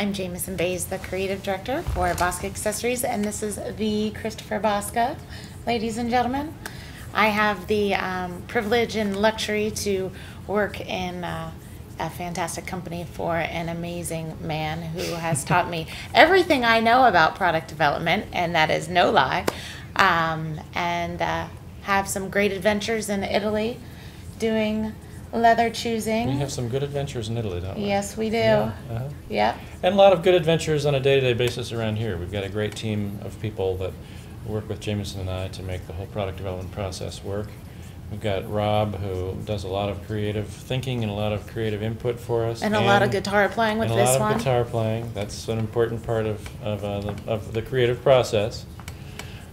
I'm Jamison Bays, the creative director for Bosca Accessories, and this is the Christopher Bosca, ladies and gentlemen. I have the privilege and luxury to work in a fantastic company for an amazing man who has taught me everything I know about product development, and that is no lie, and have some great adventures in Italy doing leather choosing. We have some good adventures in Italy, don't we? Yes, we do. Yeah. Yep. And a lot of good adventures on a day-to-day basis around here. We've got a great team of people that work with Jamison and I to make the whole product development process work. We've got Rob, who does a lot of creative thinking and a lot of creative input for us. And a lot of guitar playing with this one. And a lot of guitar playing. That's an important part of the creative process.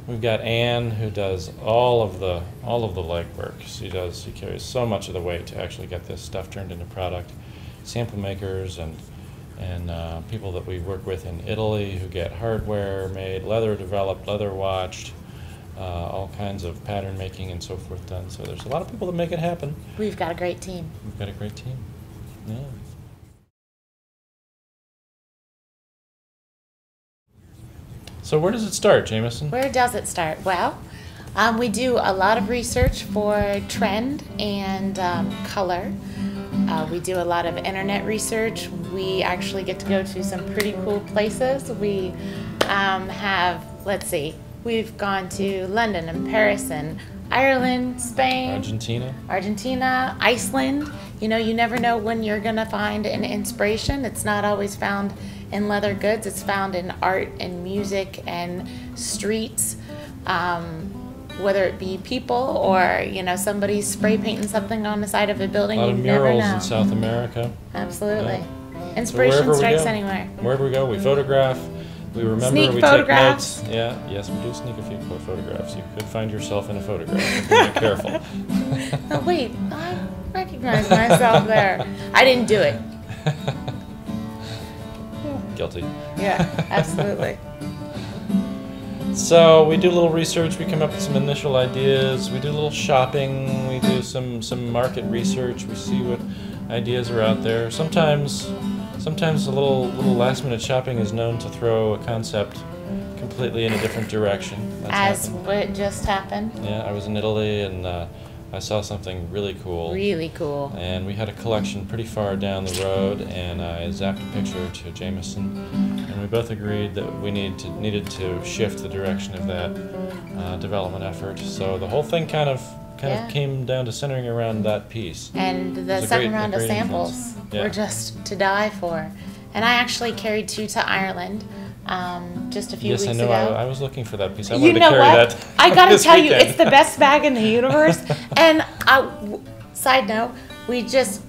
We've got Anne, who does all of the legwork. She carries so much of the weight to actually get this stuff turned into product. Sample makers and people that we work with in Italy who get hardware made, leather developed, leather watched, all kinds of pattern making and so forth done. So there's a lot of people that make it happen. We've got a great team. We've got a great team. Yeah. So where does it start, Jamison? Where does it start? Well, we do a lot of research for trend and color. We do a lot of internet research. We actually get to go to some pretty cool places. We have, let's see, we've gone to London and Paris and Ireland, Spain, Argentina, Iceland. You know, you never know when you're gonna find an inspiration. It's not always found in leather goods. It's found in art and music and streets, whether it be people or, you know, somebody spray painting something on the side of a building. A lot of murals in South America. Absolutely. Yeah. Inspiration so strikes anywhere. Wherever we go, we photograph. We remember, sneak we photographs. Take notes. Yeah, yes, we do sneak a few photographs. You could find yourself in a photograph if you're not careful. Oh, wait, I recognize myself there. I didn't do it. Guilty. Yeah, absolutely. So we do a little research. We come up with some initial ideas. We do a little shopping. We do some market research. We see what ideas are out there. Sometimes a little last minute shopping is known to throw a concept completely in a different direction. As what just happened. Yeah, I was in Italy and I saw something really cool. Really cool. And we had a collection pretty far down the road, and I zapped a picture to Jamison, and we both agreed that we needed to shift the direction of that development effort. So the whole thing kind of came down to centering around that piece. And the second round of samples were just to die for. And I actually carried 2 to Ireland just a few weeks ago. Yes, I know. I was looking for that piece. I wanted to carry that. I gotta tell you, it's the best bag in the universe. And side note,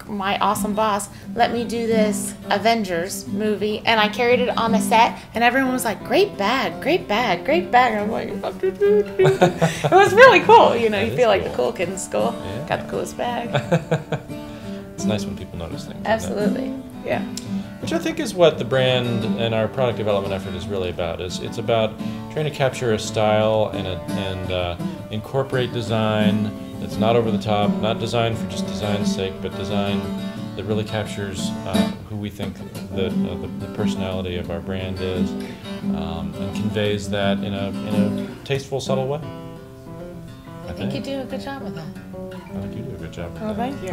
my awesome boss let me do this Avengers movie, and I carried it on the set, and everyone was like, "Great bag, great bag, great bag." And I'm like, it was really cool. You know, you feel like the cool kid in school. Yeah. Got the coolest bag. It's nice when people notice things. Absolutely, yeah. Which I think is what the brand and our product development effort is really about. It's about trying to capture a style and incorporate design that's not over the top, not designed for just design's sake, but design that really captures who we think the personality of our brand is, and conveys that in a tasteful, subtle way. I think you do a good job with that. I think you do a good job with that. Well, thank you.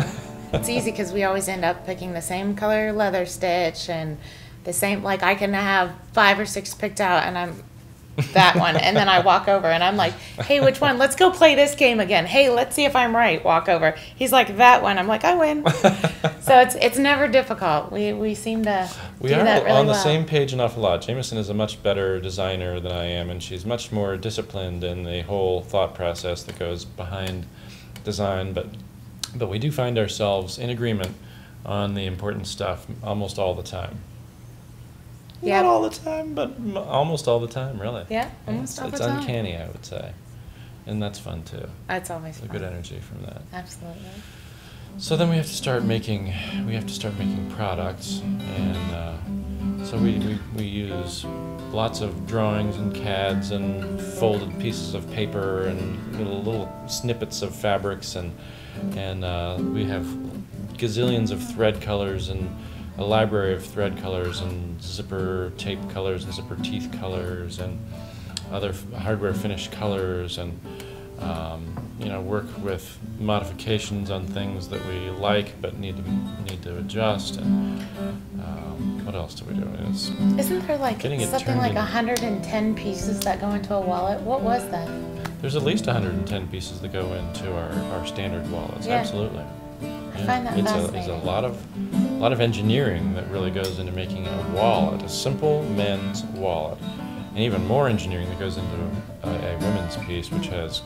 It's easy because we always end up picking the same color leather stitch and the same, like I can have 5 or 6 picked out and I'm that one, and then I walk over and I'm like, hey, which one? Let's go play this game again. Hey, let's see if I'm right. Walk over. He's like, that one. I'm like, I win. So it's never difficult. We seem to do that really well. We are on the same page an awful lot. Jamison is a much better designer than I am, and she's much more disciplined in the whole thought process that goes behind design, but we do find ourselves in agreement on the important stuff almost all the time. Yeah. Not all the time, but almost all the time, really. Yeah, almost all the time. It's uncanny, I would say. And that's fun, too. It's always fun. There's a good energy from that. Absolutely. So then we have to start making products, and so we use lots of drawings and CADs and folded pieces of paper and little snippets of fabrics, and we have gazillions of thread colors and a library of thread colors and zipper tape colors and zipper teeth colors and other hardware finish colors, and you know, work with modifications on things that we like but need to adjust. And what else do we do? Isn't there like something like 110 pieces that go into a wallet? What was that? There's at least 110 pieces that go into our standard wallets. Yeah. Absolutely. I find that fascinating. It's a lot of engineering that really goes into making a wallet, a simple men's wallet, and even more engineering that goes into a women's piece, which has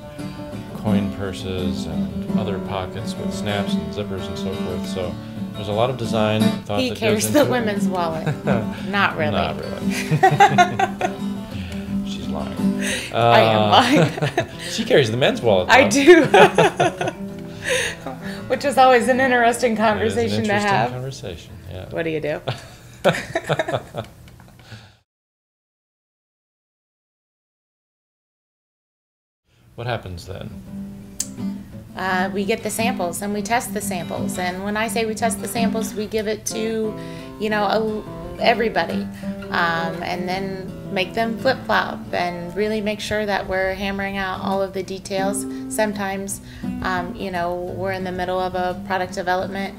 coin purses and other pockets with snaps and zippers and so forth. So there's a lot of design thought that goes into it. He carries the women's wallet. Not really. Not really. She's lying. I am lying. She carries the men's wallet, though. I do. Which is always an interesting conversation to have. Conversation, yeah. What do you do? What happens then? We get the samples and we test the samples. And when I say we test the samples, we give it to, you know, everybody. And then make them flip-flop and really make sure that we're hammering out all of the details. Sometimes, you know, we're in the middle of a product development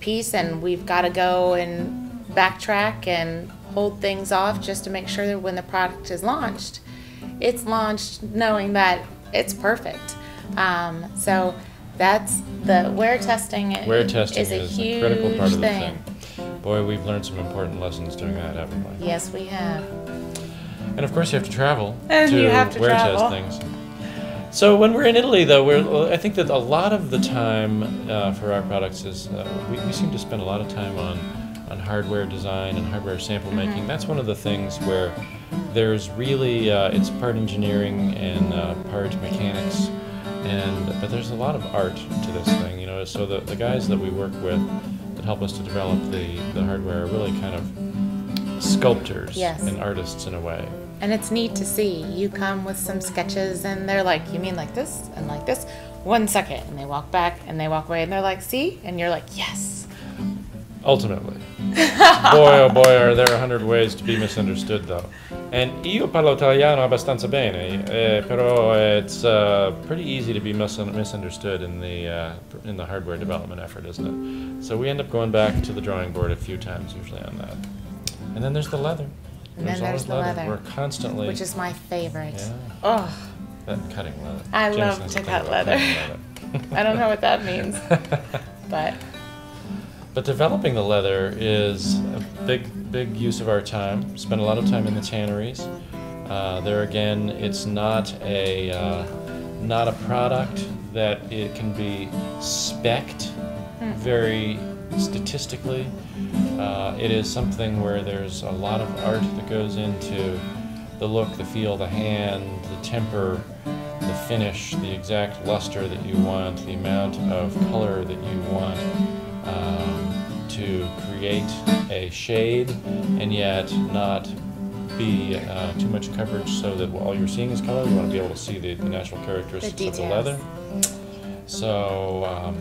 piece and we've got to go and backtrack and hold things off just to make sure that when the product is launched, it's launched knowing that it's perfect. So that's the wear testing. Wear testing is a huge critical part of the thing. Boy, we've learned some important lessons doing that, haven't we? Yes, we have. And of course, you have to travel to wear test things. So when we're in Italy, though, I think that a lot of the time for our products is we seem to spend a lot of time on hardware design and hardware sample making. That's one of the things where there's really it's part engineering and part mechanics, but there's a lot of art to this thing. You know, so the guys that we work with that help us to develop the hardware are really kind of sculptors and artists in a way. And it's neat to see. You come with some sketches and they're like, you mean like this and like this? 1 second. And they walk back and they walk away and they're like, see? And you're like, yes. Ultimately. Boy, oh boy, are there 100 ways to be misunderstood, though. And io parlo italiano abbastanza bene, però it's pretty easy to be misunderstood in the hardware development effort, isn't it? So we end up going back to the drawing board a few times usually on that. And then there's the leather. And then there's the leather. We're constantly... Which is my favorite. Yeah. Oh. That cutting leather. I love to cut leather. I don't know what that means, but... But developing the leather is a big use of our time. Spend a lot of time in the tanneries. There again, it's not a product that it can be spec'd very statistically. It is something where there's a lot of art that goes into the look, the feel, the hand, the temper, the finish, the exact luster that you want, the amount of color that you want. To create a shade and yet not be too much coverage so that all you're seeing is color. You want to be able to see the natural characteristics of the leather. So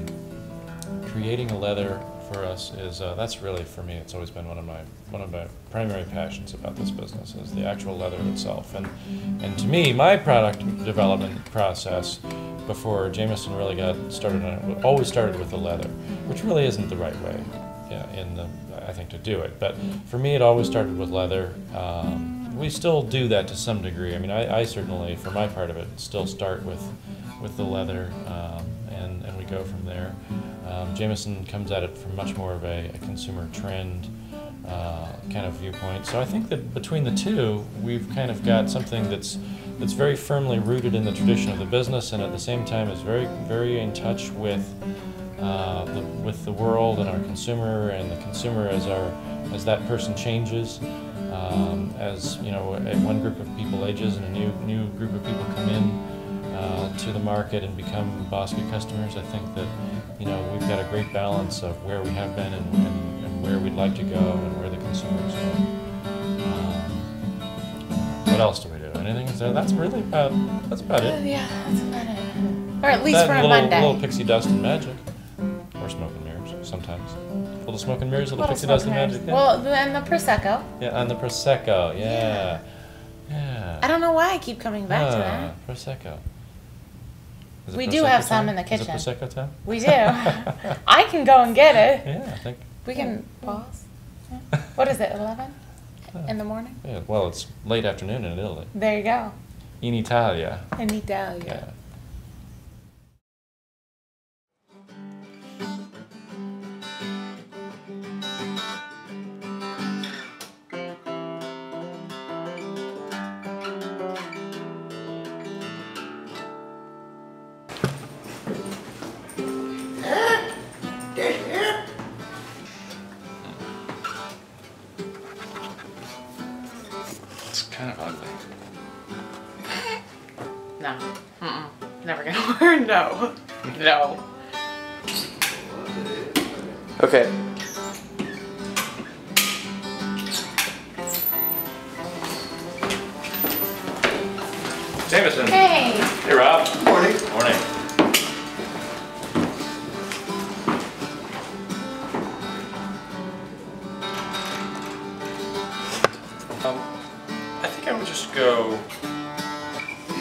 creating a leather for us is that's really, for me, it's always been one of my primary passions about this business is the actual leather itself. And to me, my product development process before Jameson really got started on it always started with the leather, which really isn't the right way, I think, to do it. But for me, it always started with leather. We still do that to some degree. I mean, I certainly, for my part of it, still start with the leather, and we go from there. Jameson comes at it from much more of a consumer trend kind of viewpoint. So I think that between the two, we've kind of got something that's very firmly rooted in the tradition of the business, and at the same time is very, very in touch with the world and our consumer, and the consumer as that person changes, as you know, one group of people ages and a new group of people come in to the market and become Bosca customers. I think that we've got a great balance of where we have been and where we'd like to go and where the consumer is going. What else do we do? Anything? So that's about it. Yeah, that's about it. Or at least that for a little, Monday. A little pixie dust and magic. Or smoke and mirrors sometimes. A little smoke and mirrors, little Little pixie dust and smoke magic. mirrors. Yeah. Well, then the Prosecco. Yeah, and the Prosecco. Yeah. Yeah. I don't know why I keep coming back to that. Prosecco. Is it We Prosecco do have time? some in the kitchen. Is it Prosecco time? We do. I can go and get it. Yeah, I think. We can pause. Yeah. What is it, 11 in the morning? Yeah, well, it's late afternoon in Italy. There you go. In Italia. In Italia. Yeah. It's kind of ugly. No. Never gonna wear. No. No. Okay. Jameson. Hey. Hey, Rob. Morning. Morning. I think I would just go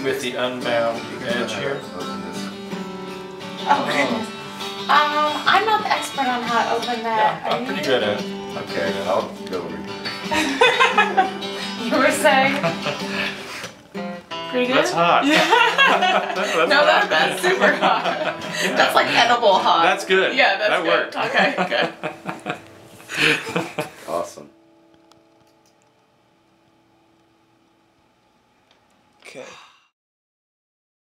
with the unbound edge here. Okay. I'm not the expert on how to open that. Yeah, Are I'm pretty you? good at it. Okay, I'll go over here. You were saying? Pretty good? That's hot. Yeah. That's No, hot. that's super hot. Yeah. That's like edible hot. That's good. Yeah, that's That good. worked. Okay, good. Awesome. Okay.